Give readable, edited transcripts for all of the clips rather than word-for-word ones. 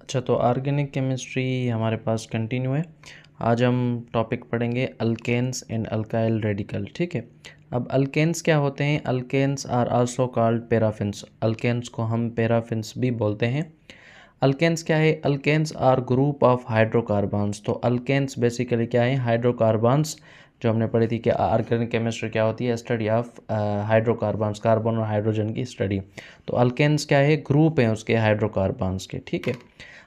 अच्छा, तो organic chemistry हमारे पास कंटिन्यू है। आज हम टॉपिक पढ़ेंगे अल्केन्स एंड अल्काइल रेडिकल। ठीक है। अब अल्केन्स क्या होते हैं? Alkanes are also called paraffins. Alkanes को हम पैराफिन्स भी बोलते हैं। अल्केन्स क्या है? Alkanes are group of hydrocarbons. तो अल्केन्स बेसिकली क्या है? हाइड्रोकार्बन्स। जो हमने पढ़ी थी कि ऑर्गेनिक केमिस्ट्री क्या होती है? स्टडी ऑफ हाइड्रोकार्बन्स, कार्बन और हाइड्रोजन की स्टडी। तो अल्केन्स क्या है? ग्रुप है उसके हाइड्रोकार्बन्स के। ठीक है।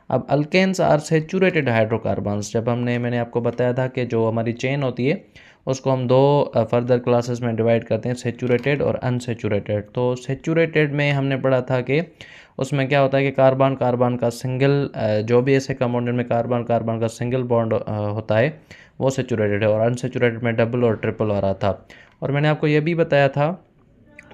अब अल्केन्स आर सेचुरेटेड हाइड्रोकार्बन्स। जब मैंने आपको बताया था कि जो हमारी चेन होती है उसको हम दो फर्दर क्लासेस में डिवाइड करते हैं, सेचुरेटेड और अनसेचुरेटेड। तो सेचुरेटेड में हमने पढ़ा था कि उसमें क्या होता है कि कार्बन कार्बन का सिंगल, जो भी ऐसे कंपाउंड में कार्बन कार्बन का सिंगल बॉन्ड होता है वो सेचुरेटेड है, और अनसेचुरेटेड में डबल और ट्रिपल हो रहा था। और मैंने आपको ये भी बताया था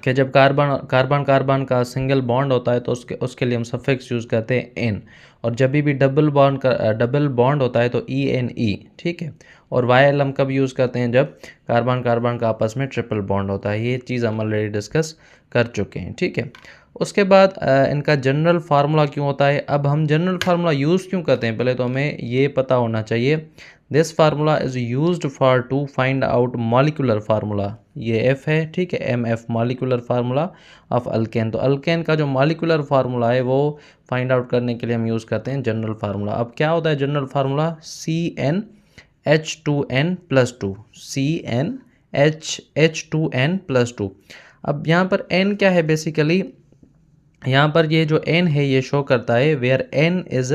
कि जब कार्बन कार्बन कार्बन का सिंगल बॉन्ड होता है तो उसके लिए हम सफिक्स यूज़ करते हैं एन, और जब भी डबल बॉन्ड होता है तो ई एन ई। ठीक है। और वाई हम कब यूज़ करते हैं? जब कार्बन कार्बन का आपस में ट्रिपल बॉन्ड होता है। ये चीज़ हम ऑलरेडी डिस्कस कर चुके हैं। ठीक है। उसके बाद इनका जनरल फार्मूला क्यों होता है? अब हम जनरल फार्मूला यूज़ क्यों करते हैं पहले तो हमें ये पता होना चाहिए। This formula is used for to find out molecular formula. ये एफ है, ठीक है, M F, molecular formula of alkane. तो अल्केन का जो मॉलिक्यूलर फार्मूला है वो फाइंड आउट करने के लिए हम यूज़ करते हैं जनरल फार्मूला। अब क्या होता है जनरल फार्मूला? CnH2n+2, CnH2n+2। अब यहाँ पर n क्या है? बेसिकली यहाँ पर ये जो n है ये शो करता है where n is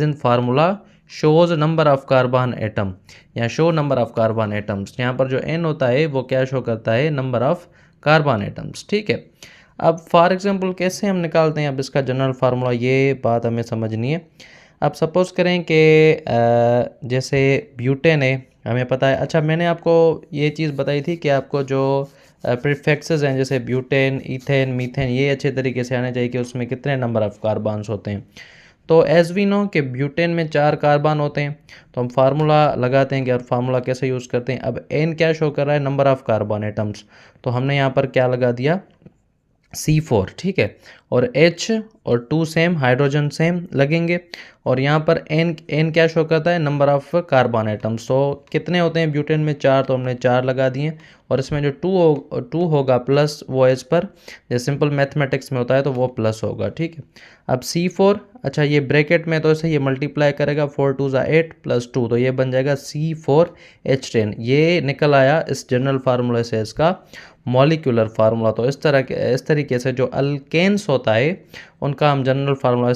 in formula shows number of carbon atom, या show number of carbon atoms. यहाँ पर जो n होता है वो क्या शो करता है? Number of carbon atoms. ठीक है। अब फॉर एग्जांपल कैसे हम निकालते हैं अब इसका जनरल फार्मूला, ये बात हमें समझनी है। अब सपोज़ करें कि जैसे ब्यूटेन है, हमें पता है। अच्छा, मैंने आपको ये चीज़ बताई थी कि आपको जो प्रीफिक्सेस हैं जैसे ब्यूटेन, इथेन, मीथेन, ये अच्छे तरीके से आने चाहिए कि उसमें कितने नंबर ऑफ़ कार्बन्स होते हैं। तो एज वी नो कि ब्यूटेन में 4 कार्बन होते हैं, तो हम फार्मूला लगाते हैं कि और फार्मूला कैसे यूज़ करते हैं। अब एन क्या शो कर रहा है? Number of carbon atoms. तो हमने यहाँ पर क्या लगा दिया? C4। ठीक है। और H और 2 सेम, हाइड्रोजन सेम लगेंगे। और यहाँ पर N क्या शो करता है? Number of carbon atoms. तो कितने होते हैं ब्यूटेन में? 4, तो हमने 4 लगा दिए। और इसमें जो 2 होगा प्लस, वो एज पर जैसे सिंपल मैथमेटिक्स में होता है तो वो प्लस होगा। ठीक है। अब C4, अच्छा ये ब्रैकेट में तो ऐसे ये मल्टीप्लाई करेगा, 4 2 ज़ा 8 + 2, तो ये बन जाएगा C4H10। ये निकल आया इस जनरल फार्मूले से इसका मॉलिक्यूलर फार्मूला। तो इस तरीके से जो अल्केन्स होता है उनका हम जनरल फार्मूला